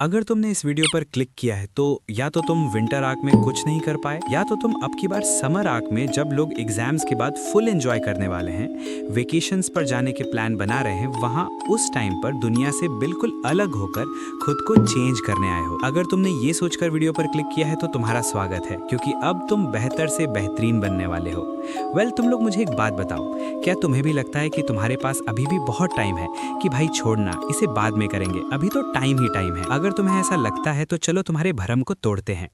अगर तुमने इस वीडियो पर क्लिक किया है तो या तो तुम विंटर आर्क में कुछ नहीं कर पाए या तो तुम अब की बार समर आर्क में जब लोग एग्जाम्स के बाद फुल एंजॉय करने वाले हैं, वेकेशंस पर जाने के प्लान बना रहे हैं, वहां उस टाइम पर दुनिया से बिल्कुल अलग होकर खुद को चेंज करने आए हो। अगर तुमने ये सोचकर वीडियो पर क्लिक किया है तो तुम्हारा स्वागत है, क्योंकि अब तुम बेहतर से बेहतरीन बनने वाले हो। तुम लोग मुझे एक बात बताओ, क्या तुम्हें भी लगता है कि तुम्हारे पास अभी भी बहुत टाइम है कि भाई छोड़ना, इसे बाद में करेंगे, अभी तो टाइम ही टाइम है? अगर तुम्हें ऐसा लगता है तो चलो तुम्हारे भ्रम को तोड़ते हैं।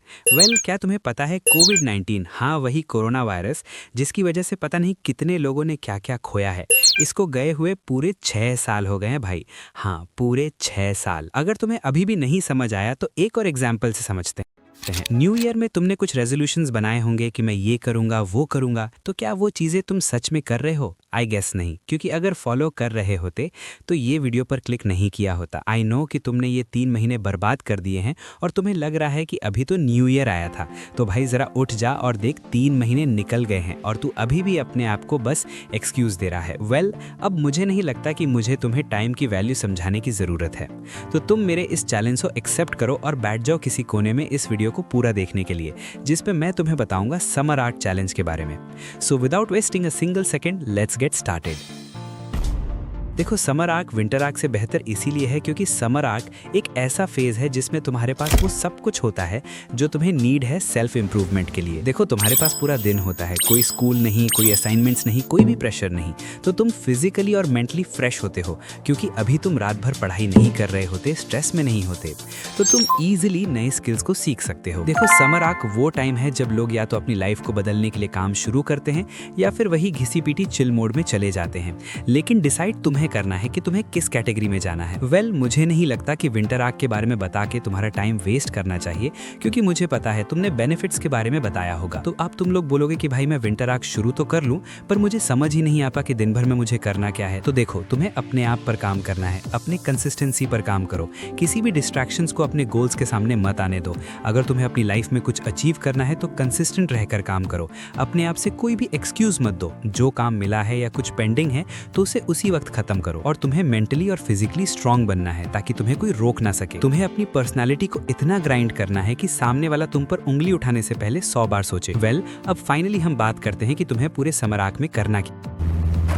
क्या तुम्हें पता है कोविड-19, हाँ वही कोरोना वायरस, जिसकी वजह से पता नहीं कितने लोगों ने क्या क्या खोया है, इसको गए हुए पूरे 6 साल हो गए हैं भाई। हाँ, पूरे 6 साल। अगर तुम्हें अभी भी नहीं समझ आया तो एक और एग्जाम्पल से समझते हैं। न्यू ईयर में तुमने कुछ रेजोल्यूशंस बनाए होंगे कि मैं ये करूंगा वो करूंगा, तो क्या वो चीजें तुम सच में कर रहे हो? आई गेस नहीं, क्योंकि अगर फॉलो कर रहे होते तो ये वीडियो पर क्लिक नहीं किया होता। आई नो कि तुमने ये 3 महीने बर्बाद कर दिए हैं और तुम्हें लग रहा है कि अभी तो न्यू ईयर आया था। तो भाई जरा उठ जा और देख, 3 महीने निकल गए हैं और तू अभी भी अपने आप को बस एक्सक्यूज दे रहा है। अब मुझे नहीं लगता कि मुझे तुम्हें टाइम की वैल्यू समझाने की जरूरत है। तो तुम मेरे इस चैलेंज को एक्सेप्ट करो और बैठ जाओ किसी कोने में इस वीडियो को पूरा देखने के लिए, जिसपे मैं तुम्हें बताऊंगा समर आर्क चैलेंज के बारे में। So without wasting a single second, let's get started. देखो, समर आर्क विंटर आर्क से बेहतर इसीलिए है क्योंकि समर आर्क एक ऐसा फेज है जिसमें तुम्हारे पास वो सब कुछ होता है जो तुम्हें नीड है सेल्फ इंप्रूवमेंट के लिए। देखो, तुम्हारे पास पूरा दिन होता है, कोई स्कूल नहीं, कोई असाइनमेंट्स नहीं, कोई भी प्रेशर नहीं, तो तुम फिजिकली और मेंटली फ्रेश होते हो क्योंकि अभी तुम रात भर पढ़ाई नहीं कर रहे होते, स्ट्रेस में नहीं होते, तो तुम ईजिली नए स्किल्स को सीख सकते हो। देखो, समर आर्क वो टाइम है जब लोग या तो अपनी लाइफ को बदलने के लिए काम शुरू करते हैं या फिर वही घिसी पीटी चिल मोड में चले जाते हैं, लेकिन डिसाइड तुम्हें करना है कि तुम्हें किस कैटेगरी में जाना है। मुझे नहीं लगता कि विंटर आर्क के बारे में बता के तुम्हारा टाइम वेस्ट करना चाहिए, क्योंकि मुझे पता है तुमने बेनिफिट्स के बारे में बताया होगा। तो अब तुम लोग बोलोगे कि भाई मैं विंटर आर्क शुरू तो कर लूं, पर मुझे समझ ही नहीं आता कि दिन भर में मुझे करना क्या है। तो देखो, तुम्हें अपने आप पर काम करना है, अपने कंसिस्टेंसी पर काम करो, किसी भी डिस्ट्रैक्शंस को अपने गोल्स के सामने मत आने दो। अगर तुम्हें अपनी लाइफ में कुछ अचीव करना है तो कंसिस्टेंट रहकर काम करो, अपने आप से कोई भी एक्सक्यूज मत दो। जो काम मिला है या कुछ पेंडिंग है तो उसे उसी वक्त खत्म करो। और तुम्हें मेंटली और फिजिकली स्ट्रांग बनना है ताकि तुम्हें कोई रोक ना सके। तुम्हें अपनी पर्सनालिटी को इतना ग्राइंड करना है कि सामने वाला तुम पर उंगली उठाने से पहले 100 बार सोचे। अब फाइनली हम बात करते हैं कि तुम्हें पूरे समर आर्क में करना क्या।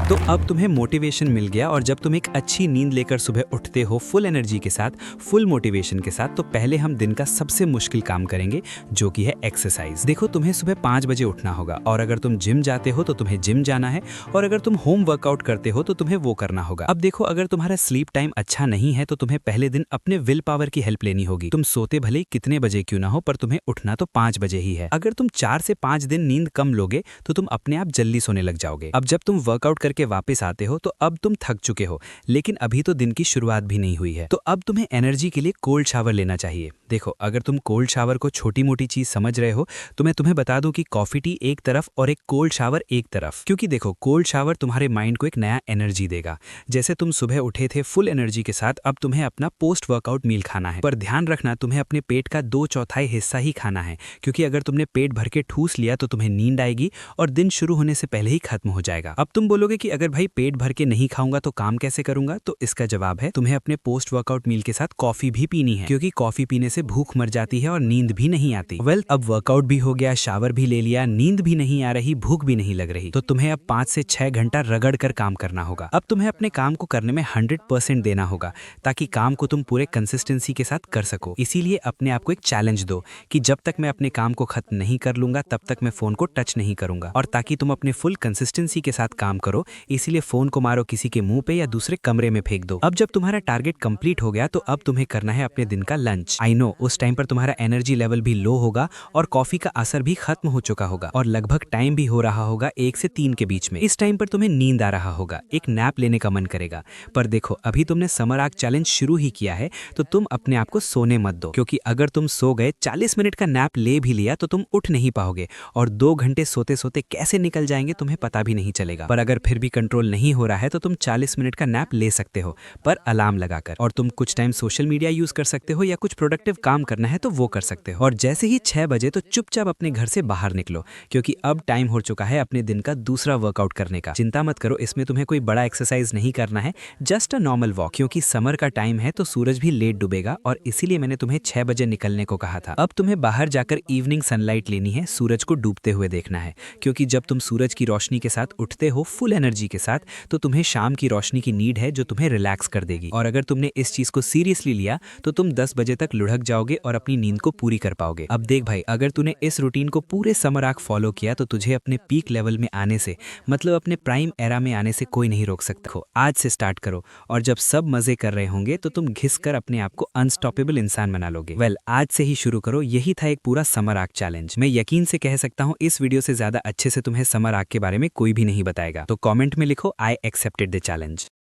तो अब तुम्हें मोटिवेशन मिल गया और जब तुम एक अच्छी नींद लेकर सुबह उठते हो फुल एनर्जी के साथ, फुल मोटिवेशन के साथ, तो पहले हम दिन का सबसे मुश्किल काम करेंगे, जो कि है एक्सरसाइज। देखो, तुम्हें सुबह 5 बजे उठना होगा और अगर तुम जिम जाते हो तो तुम्हें जिम जाना है और अगर तुम होम वर्कआउट करते हो तो तुम्हें वो करना होगा। अब देखो, अगर तुम्हारा स्लीप टाइम अच्छा नहीं है तो तुम्हें पहले दिन अपने विल पावर की हेल्प लेनी होगी। तुम सोते भले कितने बजे क्यों ना हो, पर तुम्हें उठना तो 5 बजे ही है। अगर तुम 4 से 5 दिन नींद कम लोगे तो तुम अपने आप जल्दी सोने लग जाओगे। अब जब तुम वर्कआउट करके वापस आते हो तो अब तुम थक चुके हो, लेकिन अभी तो दिन की शुरुआत भी नहीं हुई है, तो अब तुम्हें एनर्जी के लिए कोल्ड शावर लेना चाहिए। देखो, अगर तुम कोल्ड शावर को छोटी मोटी चीज समझ रहे हो तो मैं तुम्हें बता दूं कि कॉफी टी एक तरफ और एक कोल्ड शावर एक तरफ, क्योंकि देखो, कोल्ड शावर तुम्हारे माइंड को एक नया एनर्जी देगा। जैसे तुम सुबह उठे थे फुल एनर्जी के साथ, अब तुम्हें अपना पोस्ट वर्कआउट मील खाना है, पर ध्यान रखना तुम्हें अपने पेट का 2/4 हिस्सा ही खाना है, क्योंकि अगर तुमने पेट भर के ठूस लिया तो तुम्हें नींद आएगी और दिन शुरू होने से पहले ही खत्म हो जाएगा। अब तुम बोलोगे कि अगर भाई पेट भर के नहीं खाऊंगा तो काम कैसे करूंगा, तो इसका जवाब है तुम्हें अपने पोस्ट वर्कआउट मील के साथ कॉफी भी पीनी है, क्योंकि कॉफी पीने से भूख मर जाती है और नींद भी नहीं आती। अब वर्कआउट भी हो गया, शावर भी ले लिया, नींद भी नहीं आ रही, भूख भी नहीं लग रही, तो तुम्हें अब 5 से 6 घंटा रगड़ कर काम करना होगा। अब तुम्हें अपने काम को करने में 100% देना होगा ताकि काम को तुम पूरे कंसिस्टेंसी के साथ कर सको। इसीलिए अपने आप को एक चैलेंज दो कि जब तक मैं अपने काम को खत्म नहीं कर लूंगा तब तक मैं फोन को टच नहीं करूंगा। और ताकि तुम अपने फुल कंसिस्टेंसी के साथ काम करो, इसीलिए फोन को मारो किसी के मुंह पे या दूसरे कमरे में फेंक दो। अब जब तुम्हारा टारगेट कंप्लीट हो गया तो अब तुम्हें करना है अपने दिन का लंच। आई नो, उस टाइम पर तुम्हारा एनर्जी लेवल भी लो होगा और कॉफी का असर भी खत्म हो चुका होगा और लगभग टाइम भी हो रहा होगा 1 से 3 के बीच में। इस टाइम पर तुम्हें नींद आ रहा होगा, एक नैप लेने का मन करेगा, पर देखो, अभी तुमने समर आर्क चैलेंज शुरू ही किया है तो तुम अपने आप को सोने मत दो, क्योंकि अगर तुम सो गए, 40 मिनट का नैप ले भी लिया तो तुम उठ नहीं पाओगे और 2 घंटे सोते सोते कैसे निकल जाएंगे तुम्हें पता भी नहीं चलेगा। पर अगर फिर भी कंट्रोल नहीं हो रहा है तो तुम 40 मिनट का नैप ले सकते हो, पर अलार्म लगाकर। और तुम कुछ टाइम सोशल मीडिया यूज कर सकते हो या कुछ प्रोडक्टिव काम करना है तो वो कर सकते हो। और जैसे ही 6 बजे तो चुपचाप अपने घर से बाहर निकलो, क्योंकि अब टाइम हो चुका है अपने दिन का दूसरा वर्कआउट करने का। चिंता मत करो, इसमें तुम्हें कोई बड़ा एक्सरसाइज नहीं करना है, जस्ट अ नॉर्मल वॉक, क्योंकि समर का टाइम है तो सूरज भी लेट डूबेगा और इसीलिए मैंने तुम्हें 6 बजे निकलने को कहा था। अब तुम्हें बाहर जाकर इवनिंग सनलाइट लेनी है, सूरज को डूबते हुए देखना है, क्योंकि जब तुम सूरज की रोशनी के साथ उठते हो फुल एनर्जी के साथ, तो तुम्हें शाम की रोशनी की नीड है जो तुम्हें रिलैक्स कर देगी। और अगर तुमने इस चीज को सीरियसली लिया तो तुम 10 बजे तक लुढ़क जाओगे और अपनी नींद को पूरी कर पाओगे। अब देख भाई, अगर तूने इस रूटीन को पूरे समर आर्क फॉलो किया तो तुझे अपने पीक लेवल में आने से, मतलब अपने प्राइम एरा में आने से कोई नहीं रोक सकता। आज से स्टार्ट करो और जब सब मजे कर रहे होंगे तो तुम घिस कर अपने आप को अनस्टॉपेबल इंसान बना लोगे। आज से ही शुरू करो। यही था एक पूरा समर आर्क चैलेंज। मैं यकीन से कह सकता हूँ इस वीडियो से ज्यादा अच्छे से तुम्हें समर आर्क के बारे में कोई भी नहीं बताएगा। तो कमेंट में लिखो, आई एक्सेप्टेड द चैलेंज।